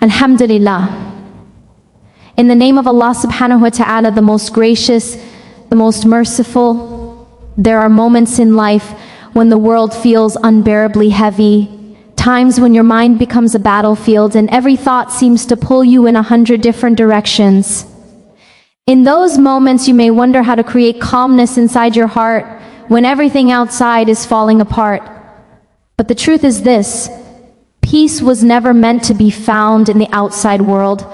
Alhamdulillah. In the name of Allah subhanahu wa ta'ala, the most gracious, the most merciful, there are moments in life when the world feels unbearably heavy, times when your mind becomes a battlefield and every thought seems to pull you in 100 different directions. In those moments, you may wonder how to create calmness inside your heart when everything outside is falling apart. But the truth is this: peace was never meant to be found in the outside world.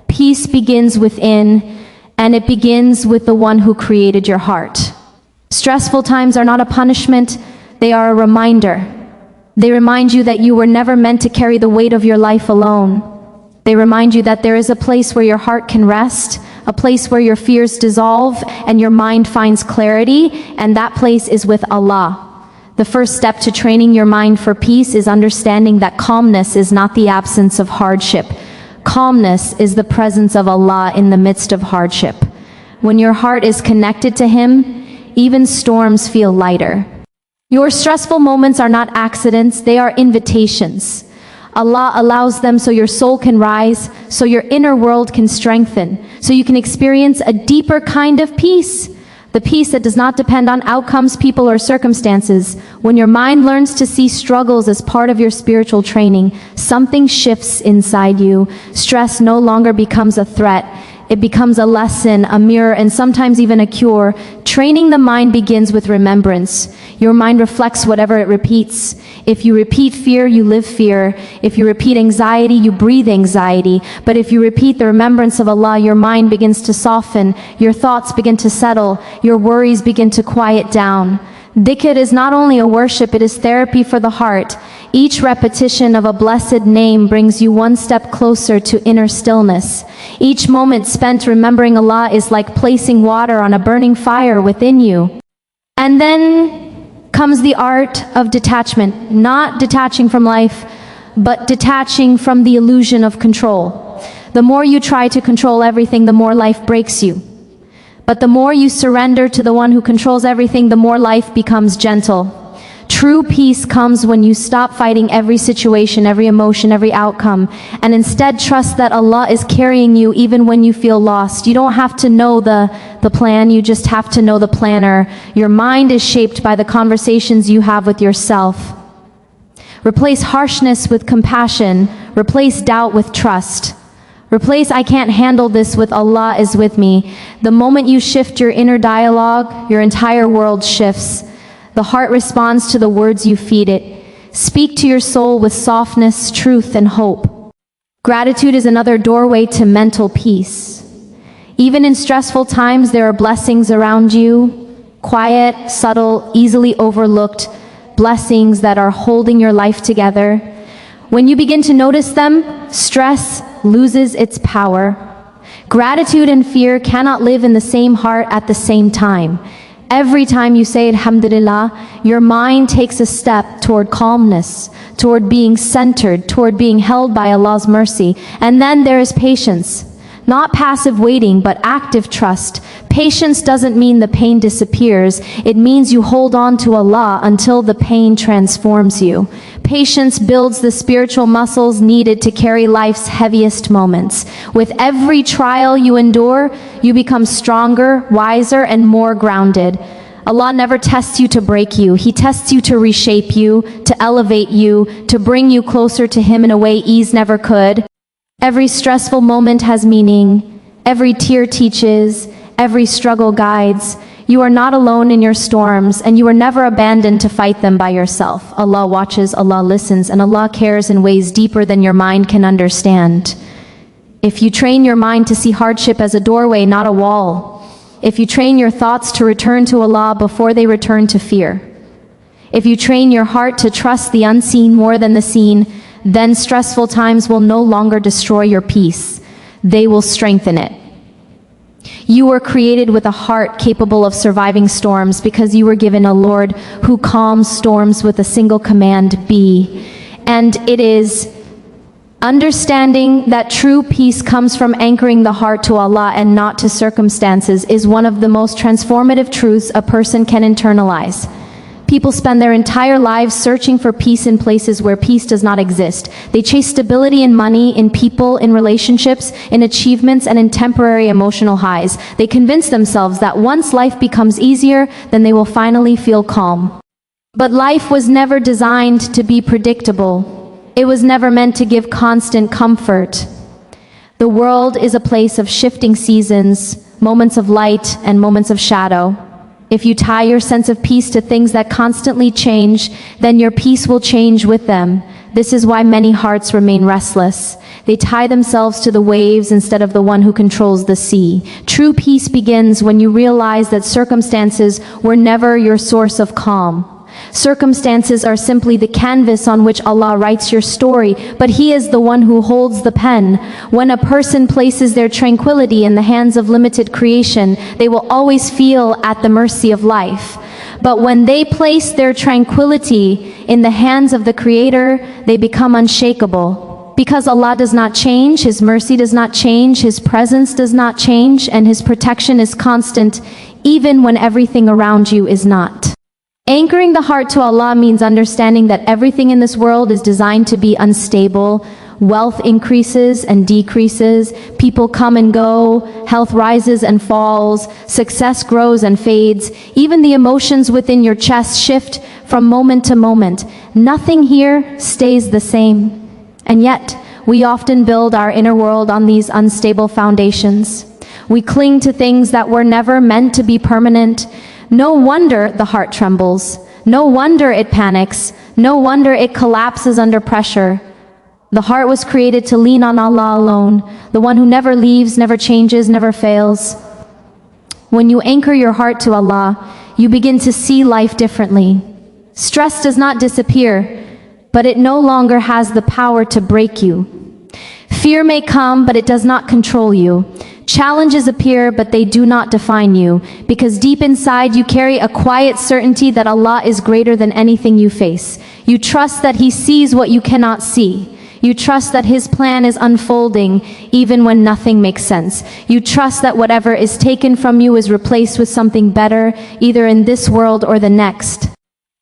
Peace begins within, and it begins with the one who created your heart. Stressful times are not a punishment, they are a reminder. They remind you that you were never meant to carry the weight of your life alone. They remind you that there is a place where your heart can rest, a place where your fears dissolve and your mind finds clarity, and that place is with Allah. The first step to training your mind for peace is understanding that calmness is not the absence of hardship. Calmness is the presence of Allah in the midst of hardship. When your heart is connected to Him, even storms feel lighter. Your stressful moments are not accidents, they are invitations. Allah allows them so your soul can rise, so your inner world can strengthen, so you can experience a deeper kind of peace. The peace that does not depend on outcomes, people, or circumstances. When your mind learns to see struggles as part of your spiritual training, something shifts inside you. Stress no longer becomes a threat. It becomes a lesson, a mirror, and sometimes even a cure. Training the mind begins with remembrance. Your mind reflects whatever it repeats. If you repeat fear, you live fear. If you repeat anxiety, you breathe anxiety. But if you repeat the remembrance of Allah, your mind begins to soften, your thoughts begin to settle, your worries begin to quiet down. Dhikr is not only a worship, it is therapy for the heart. Each repetition of a blessed name brings you one step closer to inner stillness. Each moment spent remembering Allah is like placing water on a burning fire within you. And then comes the art of detachment, not detaching from life, but detaching from the illusion of control. The more you try to control everything, the more life breaks you. But the more you surrender to the one who controls everything, the more life becomes gentle. True peace comes when you stop fighting every situation, every emotion, every outcome, and instead trust that Allah is carrying you even when you feel lost. You don't have to know the plan, you just have to know the planner. Your mind is shaped by the conversations you have with yourself. Replace harshness with compassion. Replace doubt with trust. Replace "I can't handle this" with "Allah is with me." The moment you shift your inner dialogue, your entire world shifts. The heart responds to the words you feed it. Speak to your soul with softness, truth, and hope. Gratitude is another doorway to mental peace. Even in stressful times, there are blessings around you. Quiet, subtle, easily overlooked blessings that are holding your life together. When you begin to notice them, stress loses its power. Gratitude and fear cannot live in the same heart at the same time. Every time you say Alhamdulillah, your mind takes a step toward calmness, toward being centered, toward being held by Allah's mercy. And then there is patience. Not passive waiting, but active trust. Patience doesn't mean the pain disappears. It means you hold on to Allah until the pain transforms you. Patience builds the spiritual muscles needed to carry life's heaviest moments. With every trial you endure, you become stronger, wiser, and more grounded. Allah never tests you to break you. He tests you to reshape you, to elevate you, to bring you closer to Him in a way ease never could. Every stressful moment has meaning. Every tear teaches. Every struggle guides. You are not alone in your storms, and you are never abandoned to fight them by yourself. Allah watches, Allah listens, and Allah cares in ways deeper than your mind can understand. If you train your mind to see hardship as a doorway, not a wall. If you train your thoughts to return to Allah before they return to fear. If you train your heart to trust the unseen more than the seen, then stressful times will no longer destroy your peace. They will strengthen it. You were created with a heart capable of surviving storms because you were given a Lord who calms storms with a single command, be. And it is understanding that true peace comes from anchoring the heart to Allah and not to circumstances is one of the most transformative truths a person can internalize. People spend their entire lives searching for peace in places where peace does not exist. They chase stability in money, in people, in relationships, in achievements, and in temporary emotional highs. They convince themselves that once life becomes easier, then they will finally feel calm. But life was never designed to be predictable. It was never meant to give constant comfort. The world is a place of shifting seasons, moments of light and moments of shadow. If you tie your sense of peace to things that constantly change, then your peace will change with them. This is why many hearts remain restless. They tie themselves to the waves instead of the one who controls the sea. True peace begins when you realize that circumstances were never your source of calm. Circumstances are simply the canvas on which Allah writes your story, but He is the one who holds the pen. When a person places their tranquility in the hands of limited creation, they will always feel at the mercy of life. But when they place their tranquility in the hands of the Creator, they become unshakable. Because Allah does not change, His mercy does not change, His presence does not change, and His protection is constant, even when everything around you is not. Anchoring the heart to Allah means understanding that everything in this world is designed to be unstable. Wealth increases and decreases, people come and go, health rises and falls, success grows and fades. Even the emotions within your chest shift from moment to moment. Nothing here stays the same. And yet, we often build our inner world on these unstable foundations. We cling to things that were never meant to be permanent. No wonder the heart trembles. No wonder it panics. No wonder it collapses under pressure. The heart was created to lean on Allah alone, the one who never leaves, never changes, never fails. When you anchor your heart to Allah, you begin to see life differently. Stress does not disappear, but it no longer has the power to break you. Fear may come, but it does not control you. Challenges appear, but they do not define you, because deep inside you carry a quiet certainty that Allah is greater than anything you face. You trust that He sees what you cannot see. You trust that His plan is unfolding even when nothing makes sense. You trust that whatever is taken from you is replaced with something better, either in this world or the next.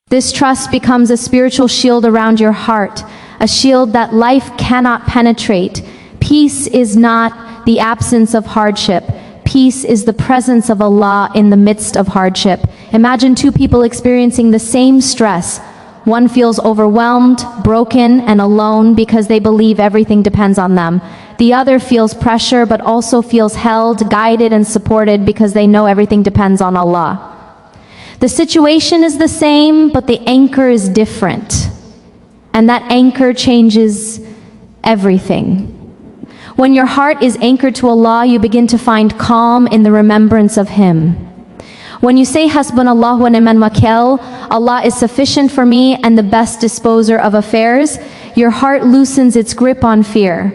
This trust becomes a spiritual shield around your heart, a shield that life cannot penetrate. Peace is not the absence of hardship. Peace is the presence of Allah in the midst of hardship. Imagine two people experiencing the same stress. One feels overwhelmed, broken, and alone because they believe everything depends on them. The other feels pressure but also feels held, guided, and supported because they know everything depends on Allah. The situation is the same, but the anchor is different. And that anchor changes everything. When your heart is anchored to Allah, you begin to find calm in the remembrance of Him. When you say, Hasbunallahu wa ni'mal wakeel, Allah is sufficient for me and the best disposer of affairs, your heart loosens its grip on fear.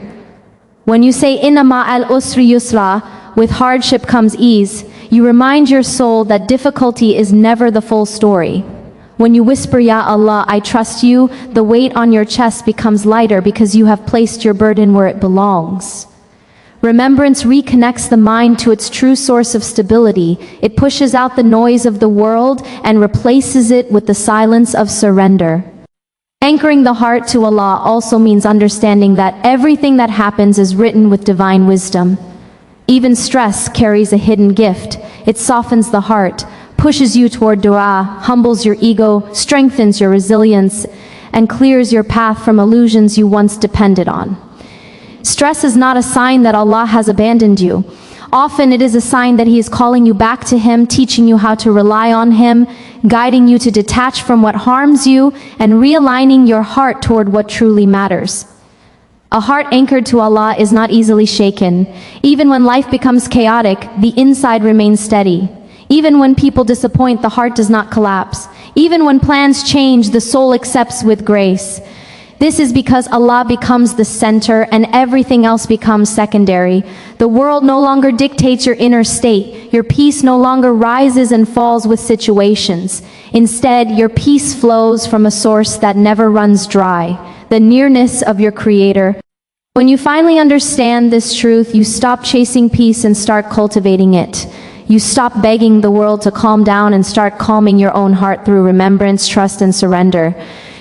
When you say, Inna ma'al usri yusra, with hardship comes ease, you remind your soul that difficulty is never the full story. When you whisper, Ya Allah, I trust you, the weight on your chest becomes lighter because you have placed your burden where it belongs. Remembrance reconnects the mind to its true source of stability. It pushes out the noise of the world and replaces it with the silence of surrender. Anchoring the heart to Allah also means understanding that everything that happens is written with divine wisdom. Even stress carries a hidden gift. It softens the heart, pushes you toward dua, humbles your ego, strengthens your resilience, and clears your path from illusions you once depended on. Stress is not a sign that Allah has abandoned you. Often it is a sign that He is calling you back to Him, teaching you how to rely on Him, guiding you to detach from what harms you, and realigning your heart toward what truly matters. A heart anchored to Allah is not easily shaken. Even when life becomes chaotic, the inside remains steady. Even when people disappoint, the heart does not collapse. Even when plans change, the soul accepts with grace. This is because Allah becomes the center and everything else becomes secondary. The world no longer dictates your inner state. Your peace no longer rises and falls with situations. Instead, your peace flows from a source that never runs dry, the nearness of your Creator. When you finally understand this truth, you stop chasing peace and start cultivating it. You stop begging the world to calm down and start calming your own heart through remembrance, trust, and surrender.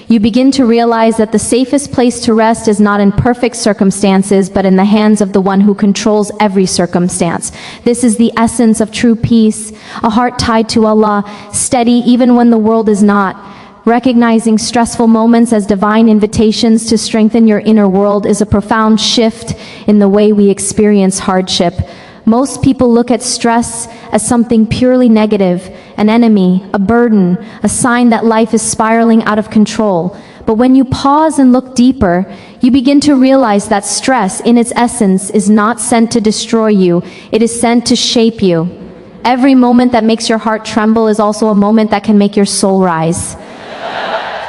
You begin to realize that the safest place to rest is not in perfect circumstances, but in the hands of the one who controls every circumstance. This is the essence of true peace, a heart tied to Allah, steady even when the world is not. Recognizing stressful moments as divine invitations to strengthen your inner world is a profound shift in the way we experience hardship. Most people look at stress as something purely negative, an enemy, a burden, a sign that life is spiraling out of control. But when you pause and look deeper, you begin to realize that stress, in its essence, is not sent to destroy you. It is sent to shape you. Every moment that makes your heart tremble is also a moment that can make your soul rise.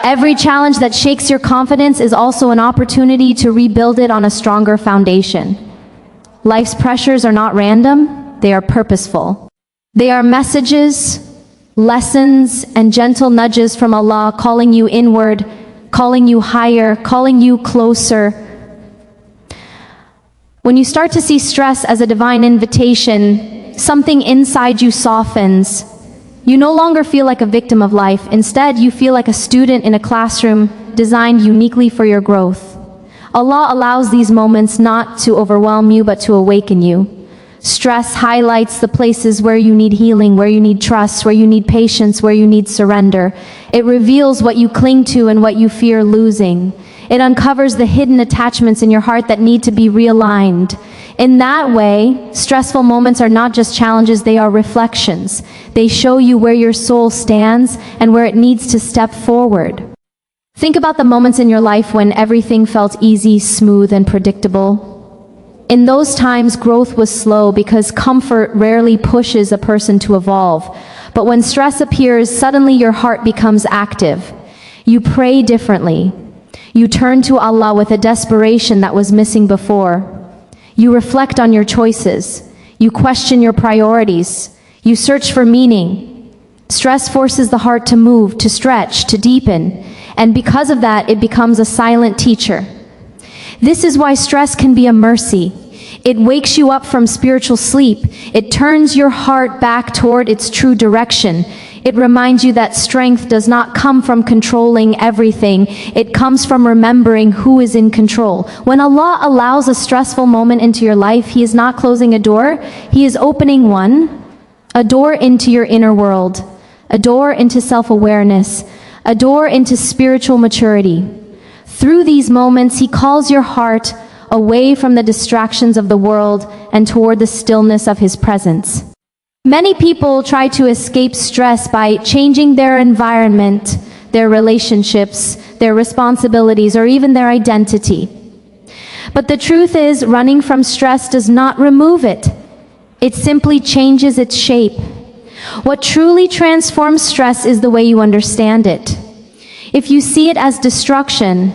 Every challenge that shakes your confidence is also an opportunity to rebuild it on a stronger foundation. Life's pressures are not random, they are purposeful. They are messages, lessons, and gentle nudges from Allah calling you inward, calling you higher, calling you closer. When you start to see stress as a divine invitation, something inside you softens. You no longer feel like a victim of life. Instead, you feel like a student in a classroom designed uniquely for your growth. Allah allows these moments not to overwhelm you, but to awaken you. Stress highlights the places where you need healing, where you need trust, where you need patience, where you need surrender. It reveals what you cling to and what you fear losing. It uncovers the hidden attachments in your heart that need to be realigned. In that way, stressful moments are not just challenges, they are reflections. They show you where your soul stands and where it needs to step forward. Think about the moments in your life when everything felt easy, smooth, and predictable. In those times, growth was slow because comfort rarely pushes a person to evolve. But when stress appears, suddenly your heart becomes active. You pray differently. You turn to Allah with a desperation that was missing before. You reflect on your choices. You question your priorities. You search for meaning. Stress forces the heart to move, to stretch, to deepen. And because of that, it becomes a silent teacher. This is why stress can be a mercy. It wakes you up from spiritual sleep. It turns your heart back toward its true direction. It reminds you that strength does not come from controlling everything. It comes from remembering who is in control. When Allah allows a stressful moment into your life, He is not closing a door. He is opening one, a door into your inner world, a door into self-awareness, a door into spiritual maturity. Through these moments, He calls your heart away from the distractions of the world and toward the stillness of His presence. Many people try to escape stress by changing their environment, their relationships, their responsibilities, or even their identity. But the truth is, running from stress does not remove it. It simply changes its shape. What truly transforms stress is the way you understand it. If you see it as destruction,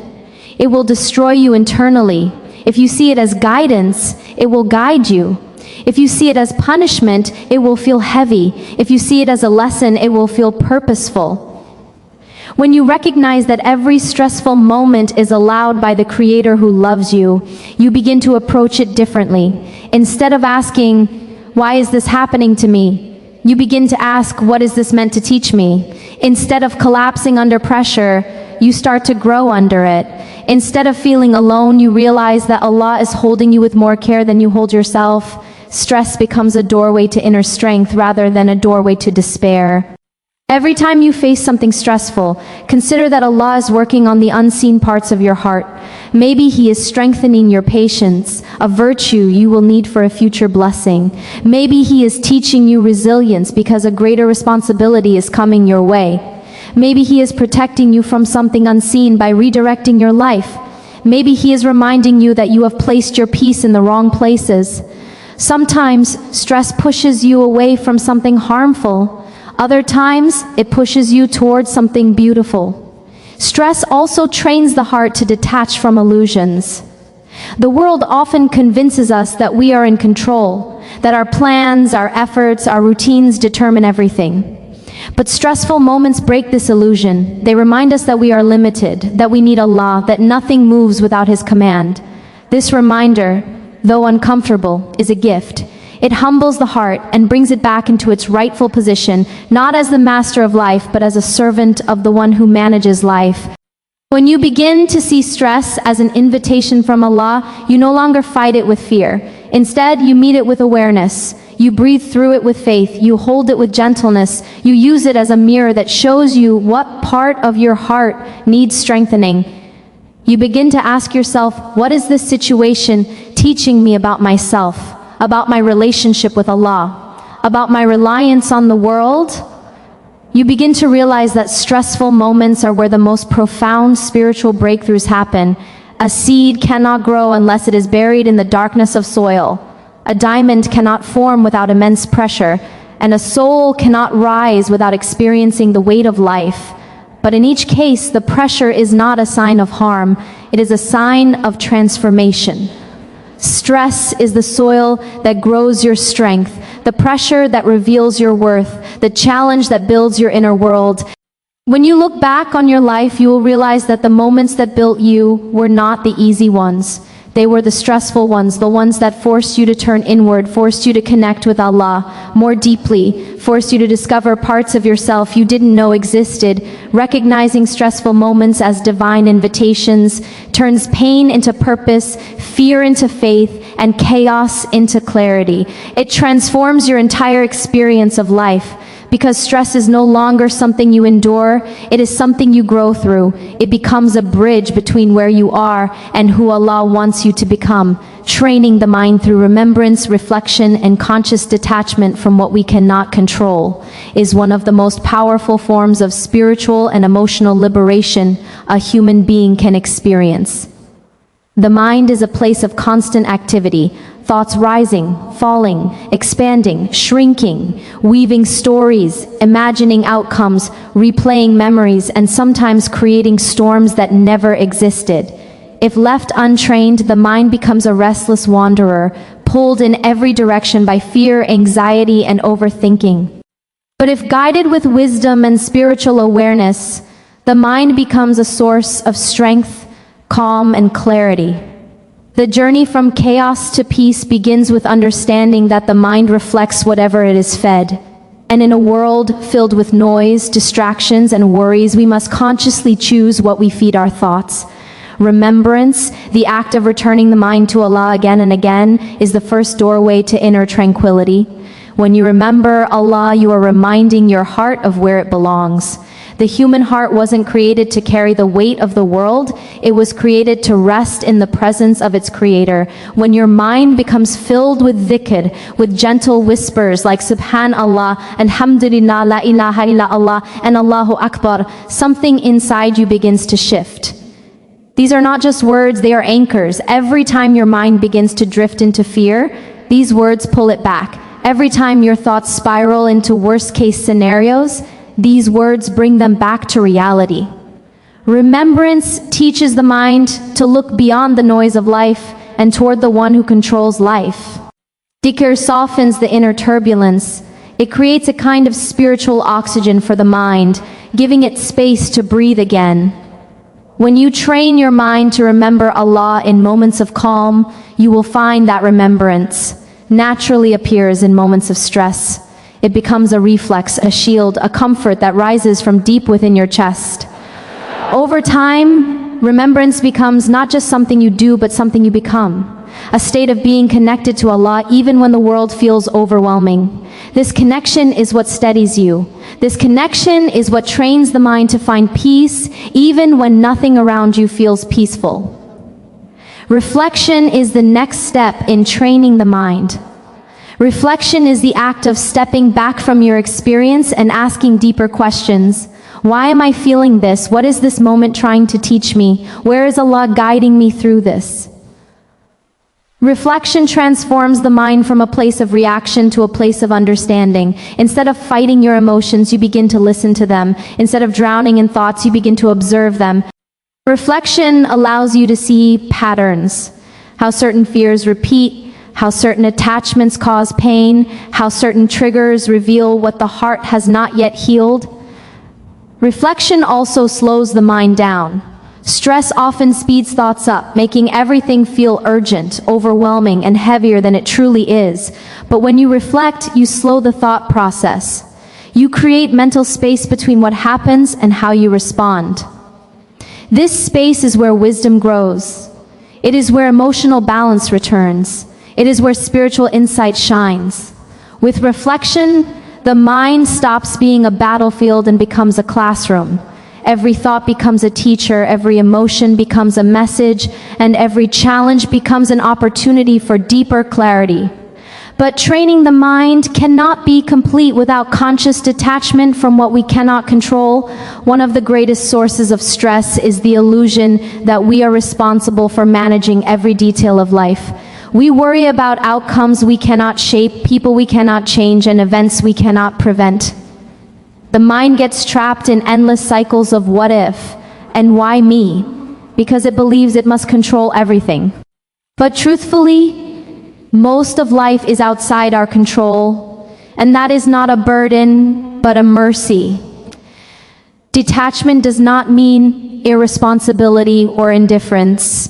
it will destroy you internally. If you see it as guidance, it will guide you. If you see it as punishment, it will feel heavy. If you see it as a lesson, it will feel purposeful. When you recognize that every stressful moment is allowed by the Creator who loves you, you begin to approach it differently. Instead of asking, "Why is this happening to me?" you begin to ask, "What is this meant to teach me?" Instead of collapsing under pressure, you start to grow under it. Instead of feeling alone, you realize that Allah is holding you with more care than you hold yourself. Stress becomes a doorway to inner strength rather than a doorway to despair. Every time you face something stressful, consider that Allah is working on the unseen parts of your heart. Maybe He is strengthening your patience, a virtue you will need for a future blessing. Maybe He is teaching you resilience because a greater responsibility is coming your way. Maybe He is protecting you from something unseen by redirecting your life. Maybe He is reminding you that you have placed your peace in the wrong places. Sometimes stress pushes you away from something harmful. Other times, it pushes you towards something beautiful. Stress also trains the heart to detach from illusions. The world often convinces us that we are in control, that our plans, our efforts, our routines determine everything. But stressful moments break this illusion. They remind us that we are limited, that we need Allah, that nothing moves without His command. This reminder, though uncomfortable, is a gift. It humbles the heart and brings it back into its rightful position, not as the master of life, but as a servant of the one who manages life. When you begin to see stress as an invitation from Allah, you no longer fight it with fear. Instead, you meet it with awareness. You breathe through it with faith. You hold it with gentleness. You use it as a mirror that shows you what part of your heart needs strengthening. You begin to ask yourself, what is this situation teaching me about myself, about my relationship with Allah, about my reliance on the world? You begin to realize that stressful moments are where the most profound spiritual breakthroughs happen. A seed cannot grow unless it is buried in the darkness of soil. A diamond cannot form without immense pressure, and a soul cannot rise without experiencing the weight of life. But in each case, the pressure is not a sign of harm, it is a sign of transformation. Stress is the soil that grows your strength, the pressure that reveals your worth, the challenge that builds your inner world. When you look back on your life, you will realize that the moments that built you were not the easy ones. They were the stressful ones, the ones that forced you to turn inward, forced you to connect with Allah more deeply, forced you to discover parts of yourself you didn't know existed. Recognizing stressful moments as divine invitations turns pain into purpose, fear into faith, and chaos into clarity. It transforms your entire experience of life. Because stress is no longer something you endure, it is something you grow through. It becomes a bridge between where you are and who Allah wants you to become. Training the mind through remembrance, reflection, and conscious detachment from what we cannot control is one of the most powerful forms of spiritual and emotional liberation a human being can experience. The mind is a place of constant activity, thoughts rising, falling, expanding, shrinking, weaving stories, imagining outcomes, replaying memories, and sometimes creating storms that never existed. If left untrained, the mind becomes a restless wanderer, pulled in every direction by fear, anxiety, and overthinking. But if guided with wisdom and spiritual awareness, the mind becomes a source of strength, calm, and clarity. The journey from chaos to peace begins with understanding that the mind reflects whatever it is fed. And in a world filled with noise, distractions, and worries, we must consciously choose what we feed our thoughts. Remembrance, the act of returning the mind to Allah again and again, is the first doorway to inner tranquility. When you remember Allah, you are reminding your heart of where it belongs. The human heart wasn't created to carry the weight of the world, it was created to rest in the presence of its creator. When your mind becomes filled with dhikr, with gentle whispers like Subhanallah, Alhamdulillah, La ilaha illallah, and Allahu Akbar, something inside you begins to shift. These are not just words, they are anchors. Every time your mind begins to drift into fear, these words pull it back. Every time your thoughts spiral into worst-case scenarios, these words bring them back to reality. Remembrance teaches the mind to look beyond the noise of life and toward the one who controls life. Dhikr softens the inner turbulence. It creates a kind of spiritual oxygen for the mind, giving it space to breathe again. When you train your mind to remember Allah in moments of calm, you will find that remembrance naturally appears in moments of stress. It becomes a reflex, a shield, a comfort that rises from deep within your chest. Over time, remembrance becomes not just something you do, but something you become. A state of being connected to Allah even when the world feels overwhelming. This connection is what steadies you. This connection is what trains the mind to find peace even when nothing around you feels peaceful. Reflection is the next step in training the mind. Reflection is the act of stepping back from your experience and asking deeper questions. Why am I feeling this? What is this moment trying to teach me? Where is Allah guiding me through this? Reflection transforms the mind from a place of reaction to a place of understanding. Instead of fighting your emotions, you begin to listen to them. Instead of drowning in thoughts, you begin to observe them. Reflection allows you to see patterns, how certain fears repeat, how certain attachments cause pain, how certain triggers reveal what the heart has not yet healed. Reflection also slows the mind down, Stress often speeds thoughts up, making everything feel urgent, overwhelming, and heavier than it truly is. But when you reflect, you slow the thought process. You create mental space between what happens and how you respond. This space is where wisdom grows. It is where emotional balance returns. It is where spiritual insight shines. With reflection, the mind stops being a battlefield and becomes a classroom. Every thought becomes a teacher, every emotion becomes a message, and every challenge becomes an opportunity for deeper clarity. But training the mind cannot be complete without conscious detachment from what we cannot control. One of the greatest sources of stress is the illusion that we are responsible for managing every detail of life. We worry about outcomes we cannot shape, people we cannot change, and events we cannot prevent. The mind gets trapped in endless cycles of what if and why me, because it believes it must control everything. But truthfully, most of life is outside our control, and that is not a burden, but a mercy. Detachment does not mean irresponsibility or indifference.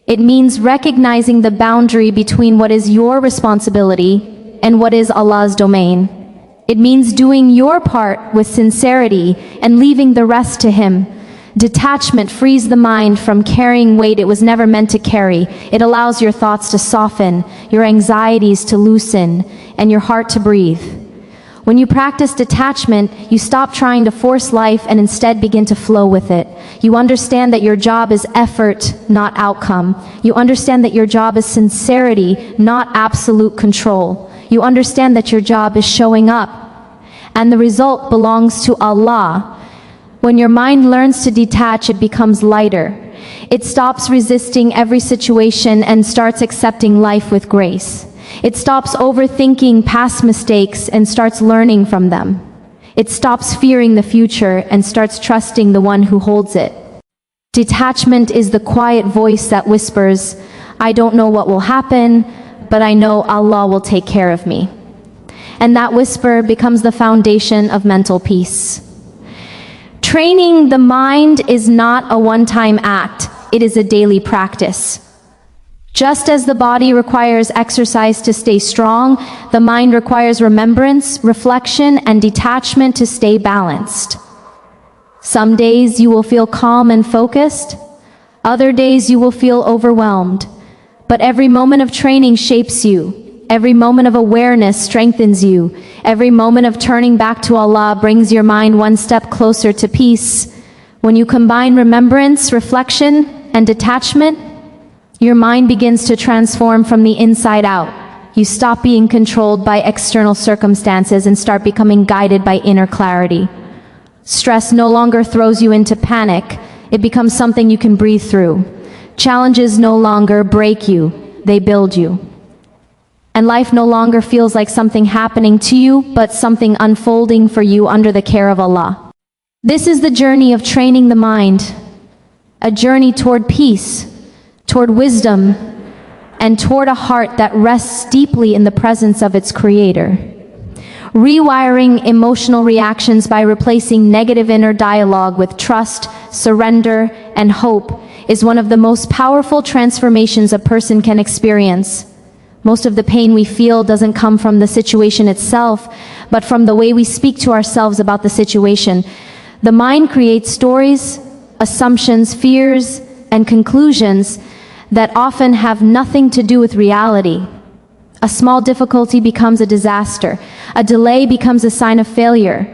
It means recognizing the boundary between what is your responsibility and what is Allah's domain. It means doing your part with sincerity and leaving the rest to Him. Detachment frees the mind from carrying weight it was never meant to carry. It allows your thoughts to soften, your anxieties to loosen, and your heart to breathe. When you practice detachment, you stop trying to force life and instead begin to flow with it. You understand that your job is effort, not outcome. You understand that your job is sincerity, not absolute control. You understand that your job is showing up, and the result belongs to Allah. When your mind learns to detach, it becomes lighter. It stops resisting every situation and starts accepting life with grace. It stops overthinking past mistakes and starts learning from them. It stops fearing the future and starts trusting the one who holds it. Detachment is the quiet voice that whispers, "I don't know what will happen, but I know Allah will take care of me." And that whisper becomes the foundation of mental peace. Training the mind is not a one-time act, it is a daily practice. Just as the body requires exercise to stay strong, the mind requires remembrance, reflection, and detachment to stay balanced. Some days you will feel calm and focused, other days you will feel overwhelmed. But every moment of training shapes you. Every moment of awareness strengthens you. Every moment of turning back to Allah brings your mind one step closer to peace. When you combine remembrance, reflection, and detachment, your mind begins to transform from the inside out. You stop being controlled by external circumstances and start becoming guided by inner clarity. Stress no longer throws you into panic. It becomes something you can breathe through. Challenges no longer break you, they build you. And life no longer feels like something happening to you, but something unfolding for you under the care of Allah. This is the journey of training the mind, a journey toward peace, toward wisdom, and toward a heart that rests deeply in the presence of its Creator. Rewiring emotional reactions by replacing negative inner dialogue with trust, surrender, and hope is one of the most powerful transformations a person can experience. Most of the pain we feel doesn't come from the situation itself, but from the way we speak to ourselves about the situation. The mind creates stories, assumptions, fears, and conclusions that often have nothing to do with reality. A small difficulty becomes a disaster. A delay becomes a sign of failure.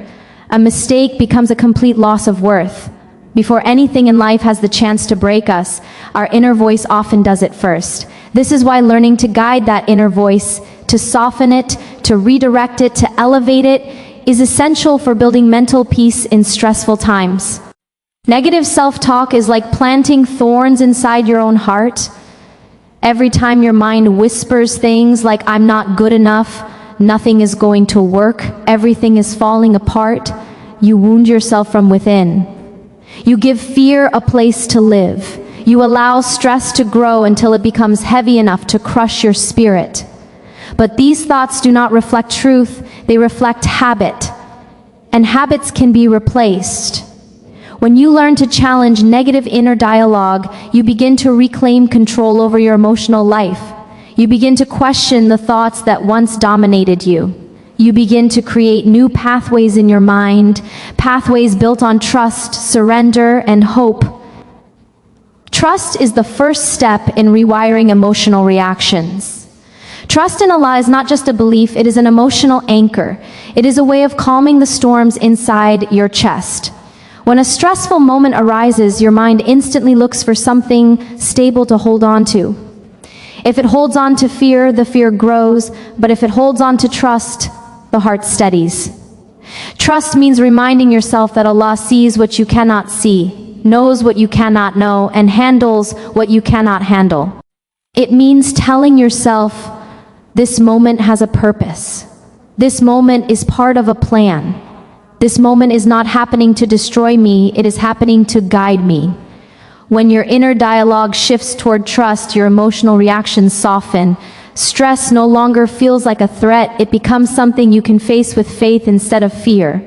A mistake becomes a complete loss of worth. Before anything in life has the chance to break us, our inner voice often does it first. This is why learning to guide that inner voice, to soften it, to redirect it, to elevate it, is essential for building mental peace in stressful times. Negative self-talk is like planting thorns inside your own heart. Every time your mind whispers things like, "I'm not good enough," "nothing is going to work," "everything is falling apart," you wound yourself from within. You give fear a place to live. You allow stress to grow until it becomes heavy enough to crush your spirit. But these thoughts do not reflect truth, they reflect habit. And habits can be replaced. When you learn to challenge negative inner dialogue, you begin to reclaim control over your emotional life. You begin to question the thoughts that once dominated you. You begin to create new pathways in your mind, pathways built on trust, surrender, and hope. Trust is the first step in rewiring emotional reactions. Trust in Allah is not just a belief, it is an emotional anchor. It is a way of calming the storms inside your chest. When a stressful moment arises, your mind instantly looks for something stable to hold on to. If it holds on to fear, the fear grows, but if it holds on to trust, the heart steadies. Trust means reminding yourself that Allah sees what you cannot see, knows what you cannot know, and handles what you cannot handle. It means telling yourself, this moment has a purpose. This moment is part of a plan. This moment is not happening to destroy me, it is happening to guide me. When your inner dialogue shifts toward trust, your emotional reactions soften. Stress no longer feels like a threat, it becomes something you can face with faith instead of fear.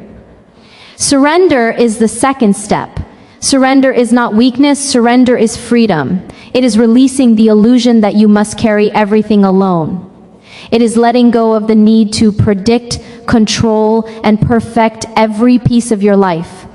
Surrender is the second step. Surrender is not weakness, surrender is freedom. It is releasing the illusion that you must carry everything alone. It is letting go of the need to predict, control, and perfect every piece of your life.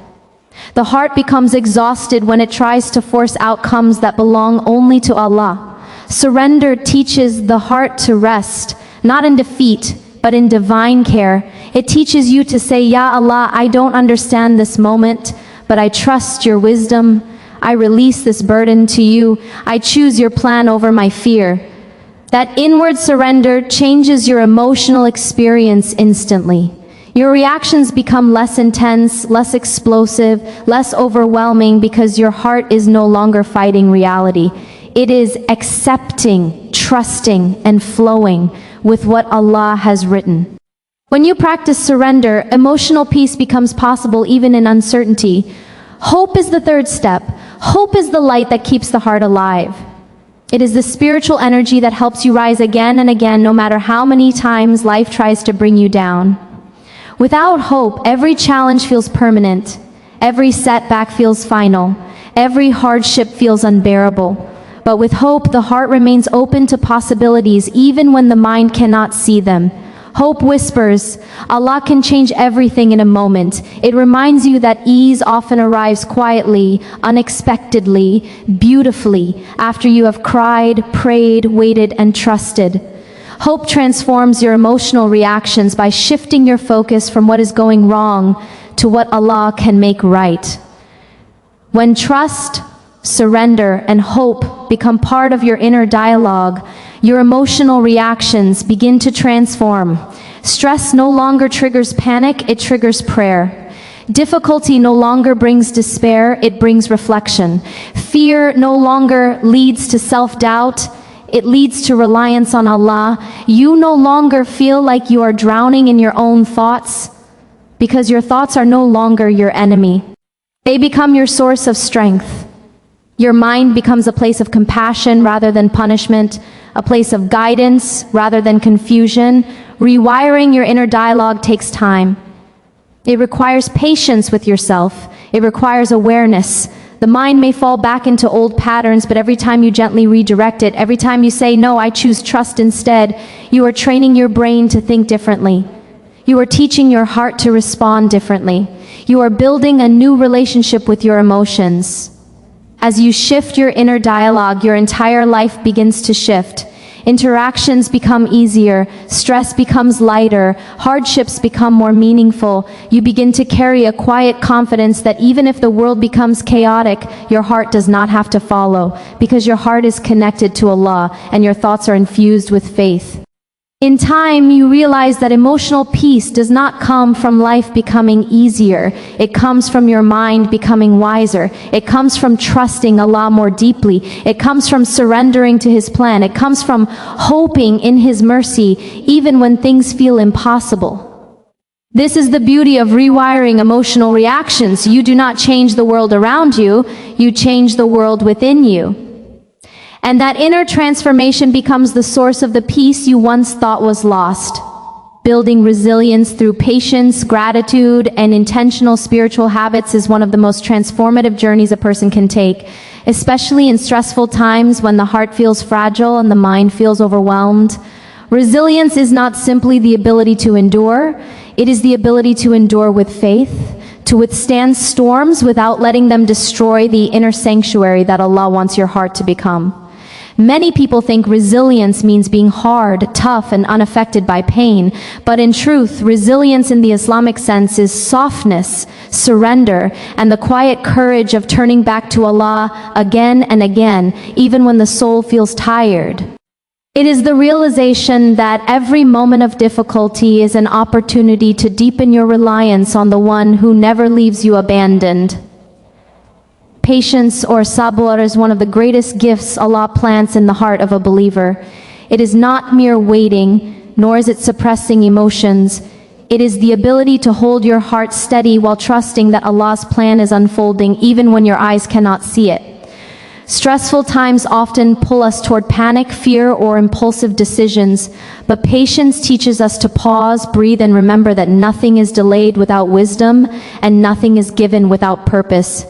The heart becomes exhausted when it tries to force outcomes that belong only to Allah. Surrender teaches the heart to rest, not in defeat, but in divine care. It teaches you to say, Ya Allah, I don't understand this moment, but I trust your wisdom. I release this burden to you. I choose your plan over my fear. That inward surrender changes your emotional experience instantly. Your reactions become less intense, less explosive, less overwhelming because your heart is no longer fighting reality. It is accepting, trusting, and flowing with what Allah has written. When you practice surrender, emotional peace becomes possible even in uncertainty. Hope is the third step. Hope is the light that keeps the heart alive. It is the spiritual energy that helps you rise again and again, no matter how many times life tries to bring you down. Without hope, every challenge feels permanent. Every setback feels final. Every hardship feels unbearable. But with hope, the heart remains open to possibilities even when the mind cannot see them. Hope whispers, Allah can change everything in a moment. It reminds you that ease often arrives quietly, unexpectedly, beautifully, after you have cried, prayed, waited, and trusted. Hope transforms your emotional reactions by shifting your focus from what is going wrong to what Allah can make right. When trust, surrender, and hope become part of your inner dialogue, your emotional reactions begin to transform. Stress no longer triggers panic, it triggers prayer. Difficulty no longer brings despair, it brings reflection. Fear no longer leads to self-doubt, it leads to reliance on Allah. You no longer feel like you are drowning in your own thoughts, because your thoughts are no longer your enemy. They become your source of strength. Your mind becomes a place of compassion rather than punishment, a place of guidance rather than confusion. Rewiring your inner dialogue takes time. It requires patience with yourself. It requires awareness. The mind may fall back into old patterns, but every time you gently redirect it, every time you say, no, I choose trust instead, you are training your brain to think differently. You are teaching your heart to respond differently. You are building a new relationship with your emotions. As you shift your inner dialogue, your entire life begins to shift. Interactions become easier, stress becomes lighter, hardships become more meaningful. You begin to carry a quiet confidence that even if the world becomes chaotic, your heart does not have to follow, because your heart is connected to Allah and your thoughts are infused with faith. In time, you realize that emotional peace does not come from life becoming easier. It comes from your mind becoming wiser. It comes from trusting Allah more deeply. It comes from surrendering to His plan. It comes from hoping in His mercy, even when things feel impossible. This is the beauty of rewiring emotional reactions. You do not change the world around you, you change the world within you. And that inner transformation becomes the source of the peace you once thought was lost. Building resilience through patience, gratitude, and intentional spiritual habits is one of the most transformative journeys a person can take, especially in stressful times when the heart feels fragile and the mind feels overwhelmed. Resilience is not simply the ability to endure, it is the ability to endure with faith, to withstand storms without letting them destroy the inner sanctuary that Allah wants your heart to become. Many people think resilience means being hard, tough, and unaffected by pain, but in truth, resilience in the Islamic sense is softness, surrender, and the quiet courage of turning back to Allah again and again, even when the soul feels tired. It is the realization that every moment of difficulty is an opportunity to deepen your reliance on the one who never leaves you abandoned. Patience, or sabr, is one of the greatest gifts Allah plants in the heart of a believer. It is not mere waiting, nor is it suppressing emotions. It is the ability to hold your heart steady while trusting that Allah's plan is unfolding even when your eyes cannot see it. Stressful times often pull us toward panic, fear, or impulsive decisions, but patience teaches us to pause, breathe, and remember that nothing is delayed without wisdom, and nothing is given without purpose.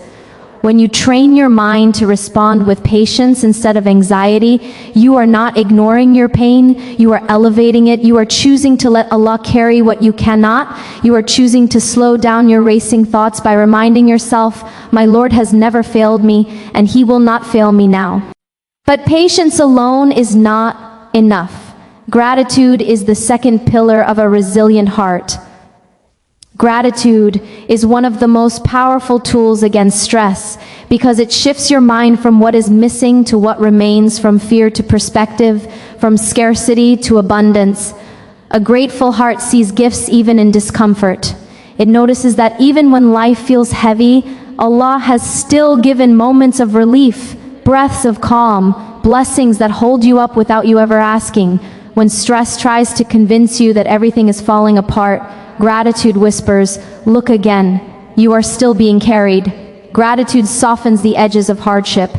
When you train your mind to respond with patience instead of anxiety, you are not ignoring your pain, you are elevating it. You are choosing to let Allah carry what you cannot. You are choosing to slow down your racing thoughts by reminding yourself, "My Lord has never failed me, and He will not fail me now." But patience alone is not enough. Gratitude is the second pillar of a resilient heart. Gratitude is one of the most powerful tools against stress because it shifts your mind from what is missing to what remains, from fear to perspective, from scarcity to abundance. A grateful heart sees gifts even in discomfort. It notices that even when life feels heavy, Allah has still given moments of relief, breaths of calm, blessings that hold you up without you ever asking. When stress tries to convince you that everything is falling apart, gratitude whispers, "Look again, you are still being carried." Gratitude softens the edges of hardship.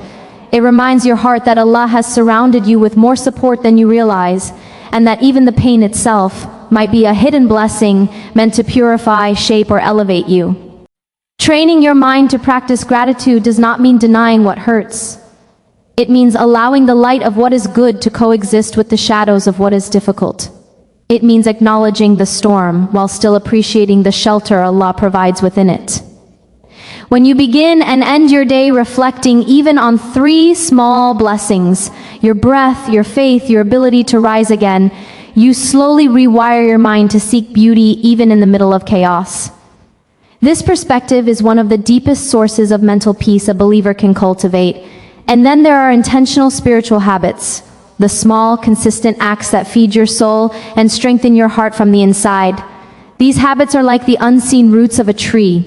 It reminds your heart that Allah has surrounded you with more support than you realize, and that even the pain itself might be a hidden blessing meant to purify, shape, or elevate you. Training your mind to practice gratitude does not mean denying what hurts. It means allowing the light of what is good to coexist with the shadows of what is difficult. It means acknowledging the storm while still appreciating the shelter Allah provides within it. When you begin and end your day reflecting even on 3 small blessings, your breath, your faith, your ability to rise again, you slowly rewire your mind to seek beauty even in the middle of chaos. This perspective is one of the deepest sources of mental peace a believer can cultivate. And then there are intentional spiritual habits. The small, consistent acts that feed your soul and strengthen your heart from the inside. These habits are like the unseen roots of a tree.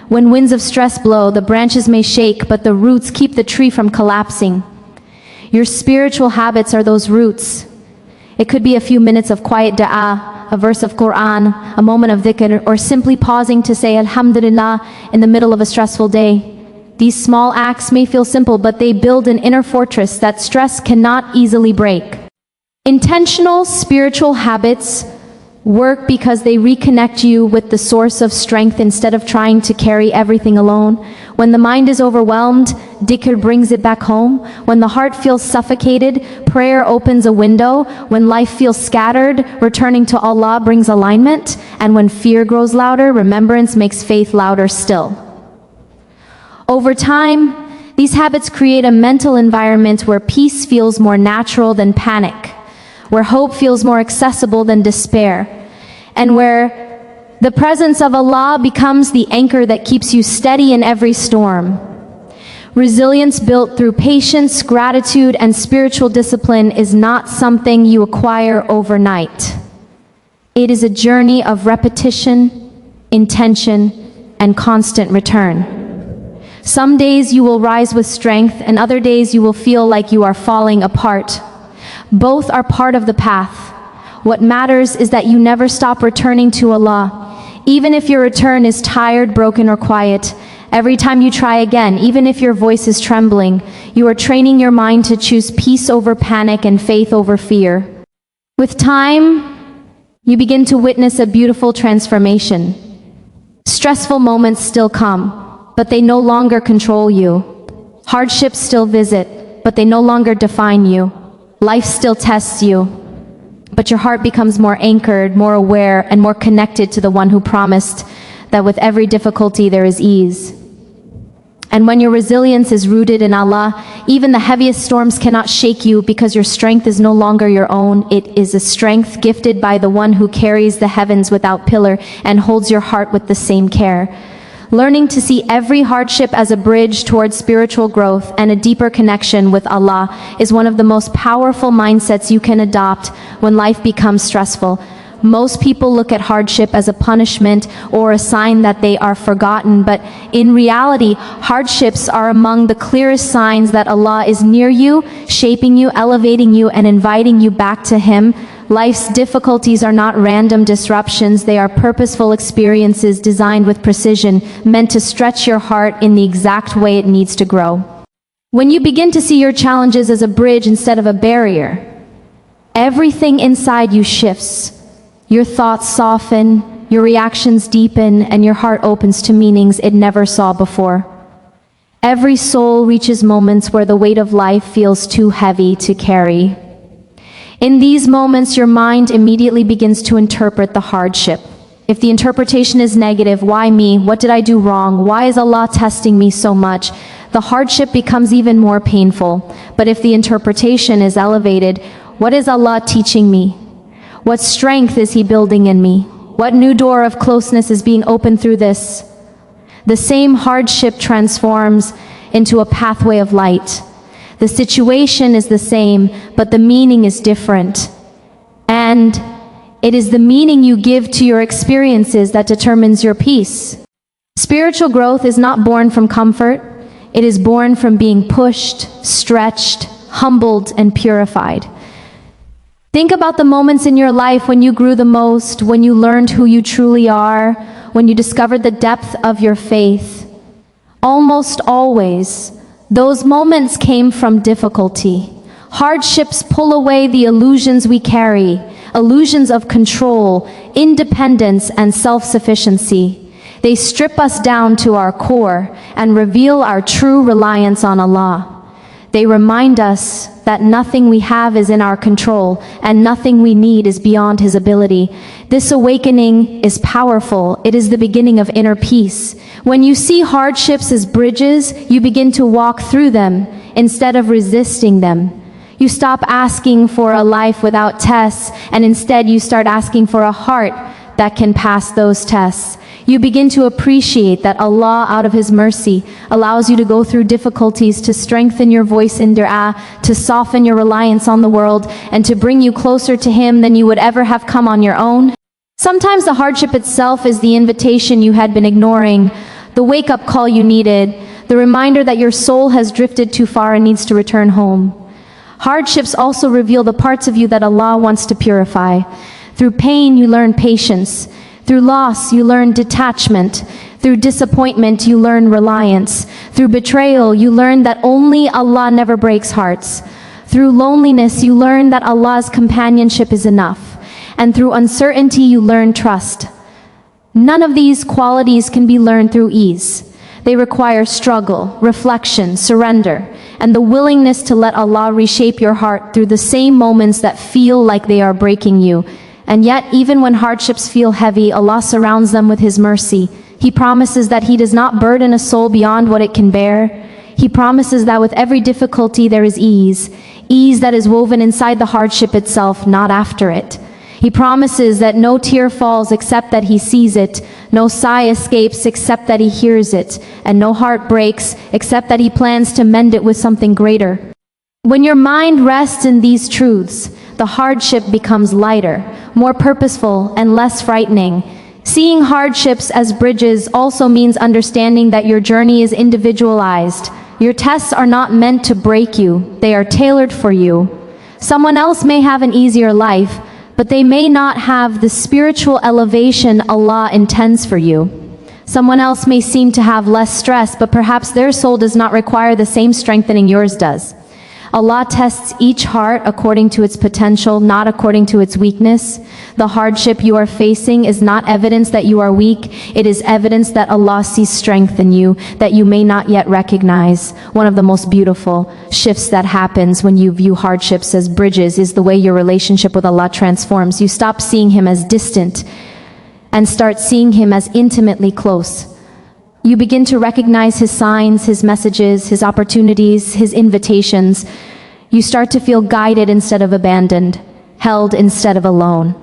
When winds of stress blow, the branches may shake, but the roots keep the tree from collapsing. Your spiritual habits are those roots. It could be a few minutes of quiet dua, a verse of Quran, a moment of dhikr, or simply pausing to say Alhamdulillah in the middle of a stressful day. These small acts may feel simple, but they build an inner fortress that stress cannot easily break. Intentional spiritual habits work because they reconnect you with the source of strength instead of trying to carry everything alone. When the mind is overwhelmed, dhikr brings it back home. When the heart feels suffocated, prayer opens a window. When life feels scattered, returning to Allah brings alignment. And when fear grows louder, remembrance makes faith louder still. Over time, these habits create a mental environment where peace feels more natural than panic, where hope feels more accessible than despair, and where the presence of Allah becomes the anchor that keeps you steady in every storm. Resilience built through patience, gratitude, and spiritual discipline is not something you acquire overnight. It is a journey of repetition, intention, and constant return. Some days you will rise with strength, and other days you will feel like you are falling apart. Both are part of the path. What matters is that you never stop returning to Allah. Even if your return is tired, broken, or quiet, every time you try again, even if your voice is trembling, you are training your mind to choose peace over panic and faith over fear. With time, You begin to witness a beautiful transformation. Stressful moments still come, but they no longer control you. Hardships still visit, but they no longer define you. Life still tests you, but your heart becomes more anchored, more aware, and more connected to the one who promised that with every difficulty there is ease. And when your resilience is rooted in Allah, even the heaviest storms cannot shake you, because your strength is no longer your own. It is a strength gifted by the one who carries the heavens without pillar and holds your heart with the same care. Learning to see every hardship as a bridge towards spiritual growth and a deeper connection with Allah is one of the most powerful mindsets you can adopt when life becomes stressful. Most people look at hardship as a punishment or a sign that they are forgotten, but in reality, hardships are among the clearest signs that Allah is near you, shaping you, elevating you, and inviting you back to Him. Life's difficulties are not random disruptions, they are purposeful experiences designed with precision, meant to stretch your heart in the exact way it needs to grow. When you begin to see your challenges as a bridge instead of a barrier, everything inside you shifts. Your thoughts soften, your reactions deepen, and your heart opens to meanings it never saw before. Every soul reaches moments where the weight of life feels too heavy to carry. In these moments, your mind immediately begins to interpret the hardship. If the interpretation is negative, why me? What did I do wrong? Why is Allah testing me so much? The hardship becomes even more painful. But if the interpretation is elevated, what is Allah teaching me? What strength is He building in me? What new door of closeness is being opened through this? The same hardship transforms into a pathway of light. The situation is the same, but the meaning is different. And it is the meaning you give to your experiences that determines your peace. Spiritual growth is not born from comfort. It is born from being pushed, stretched, humbled, and purified. Think about the moments in your life when you grew the most, when you learned who you truly are, when you discovered the depth of your faith. Almost always, those moments came from difficulty. Hardships pull away the illusions we carry, illusions of control, independence, and self-sufficiency. They strip us down to our core and reveal our true reliance on Allah. They remind us that nothing we have is in our control, and nothing we need is beyond His ability. This awakening is powerful. It is the beginning of inner peace. When you see hardships as bridges, you begin to walk through them instead of resisting them. You stop asking for a life without tests, and instead you start asking for a heart that can pass those tests. You begin to appreciate that Allah, out of His mercy, allows you to go through difficulties to strengthen your voice in dua, to soften your reliance on the world, and to bring you closer to Him than you would ever have come on your own. Sometimes the hardship itself is the invitation you had been ignoring, the wake-up call you needed, the reminder that your soul has drifted too far and needs to return home. Hardships also reveal the parts of you that Allah wants to purify. Through pain, you learn patience. Through loss, you learn detachment. Through disappointment, you learn reliance. Through betrayal, you learn that only Allah never breaks hearts. Through loneliness, you learn that Allah's companionship is enough. And through uncertainty, you learn trust. None of these qualities can be learned through ease. They require struggle, reflection, surrender, and the willingness to let Allah reshape your heart through the same moments that feel like they are breaking you. And yet, even when hardships feel heavy, Allah surrounds them with His mercy. He promises that He does not burden a soul beyond what it can bear. He promises that with every difficulty there is ease that is woven inside the hardship itself, not after it. He promises that no tear falls except that He sees it, no sigh escapes except that He hears it, and no heart breaks except that He plans to mend it with something greater. When your mind rests in these truths, the hardship becomes lighter, more purposeful, and less frightening. Seeing hardships as bridges also means understanding that your journey is individualized. Your tests are not meant to break you, they are tailored for you. Someone else may have an easier life, but they may not have the spiritual elevation Allah intends for you. Someone else may seem to have less stress, but perhaps their soul does not require the same strengthening yours does. Allah tests each heart according to its potential, not according to its weakness. The hardship you are facing is not evidence that you are weak. It is evidence that Allah sees strength in you that you may not yet recognize. One of the most beautiful shifts that happens when you view hardships as bridges is the way your relationship with Allah transforms. You stop seeing Him as distant and start seeing Him as intimately close. You begin to recognize His signs, His messages, His opportunities, His invitations. You start to feel guided instead of abandoned, held instead of alone.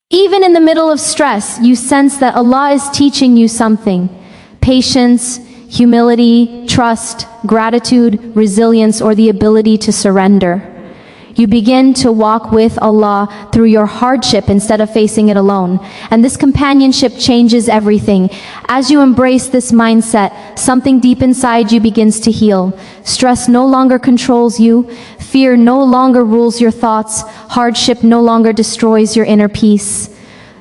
Even in the middle of stress, you sense that Allah is teaching you something. Patience, humility, trust, gratitude, resilience, or the ability to surrender. You begin to walk with Allah through your hardship instead of facing it alone. And this companionship changes everything. As you embrace this mindset, something deep inside you begins to heal. Stress no longer controls you. Fear no longer rules your thoughts. Hardship no longer destroys your inner peace.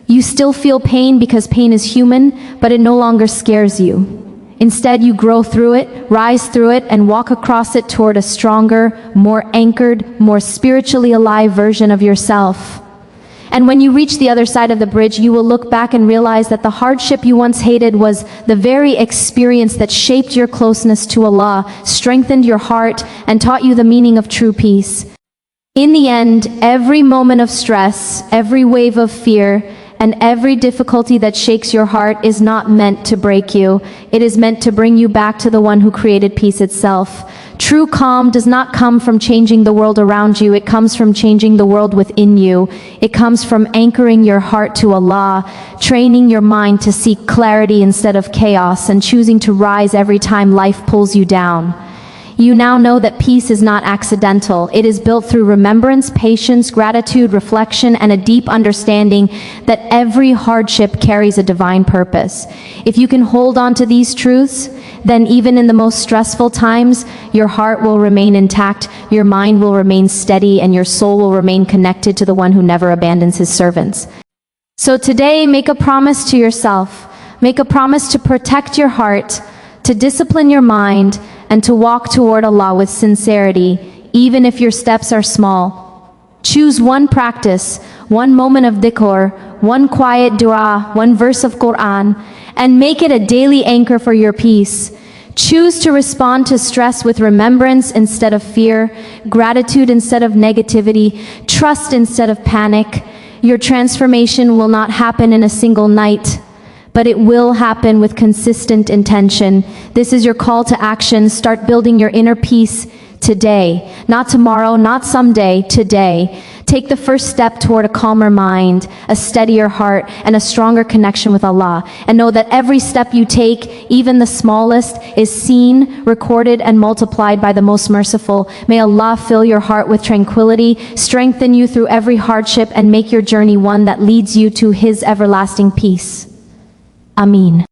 You still feel pain because pain is human, but it no longer scares you. Instead, you grow through it, rise through it, and walk across it toward a stronger, more anchored, more spiritually alive version of yourself. And when you reach the other side of the bridge, you will look back and realize that the hardship you once hated was the very experience that shaped your closeness to Allah, strengthened your heart, and taught you the meaning of true peace. In the end, every moment of stress, every wave of fear, and every difficulty that shakes your heart is not meant to break you. It is meant to bring you back to the one who created peace itself. True calm does not come from changing the world around you. It comes from changing the world within you. It comes from anchoring your heart to Allah, training your mind to seek clarity instead of chaos, and choosing to rise every time life pulls you down. You now know that peace is not accidental. It is built through remembrance, patience, gratitude, reflection, and a deep understanding that every hardship carries a divine purpose. If you can hold on to these truths, then even in the most stressful times, your heart will remain intact, your mind will remain steady, and your soul will remain connected to the one who never abandons his servants. So today, make a promise to yourself. Make a promise to protect your heart, to discipline your mind, and to walk toward Allah with sincerity, even if your steps are small. Choose one practice, one moment of dhikr, one quiet dua, one verse of Quran, and make it a daily anchor for your peace. Choose to respond to stress with remembrance instead of fear, gratitude instead of negativity, trust instead of panic. Your transformation will not happen in a single night, but it will happen with consistent intention. This is your call to action. Start building your inner peace today. Not tomorrow, not someday, today. Take the first step toward a calmer mind, a steadier heart, and a stronger connection with Allah. And know that every step you take, even the smallest, is seen, recorded, and multiplied by the most merciful. May Allah fill your heart with tranquility, strengthen you through every hardship, and make your journey one that leads you to His everlasting peace. Ameen.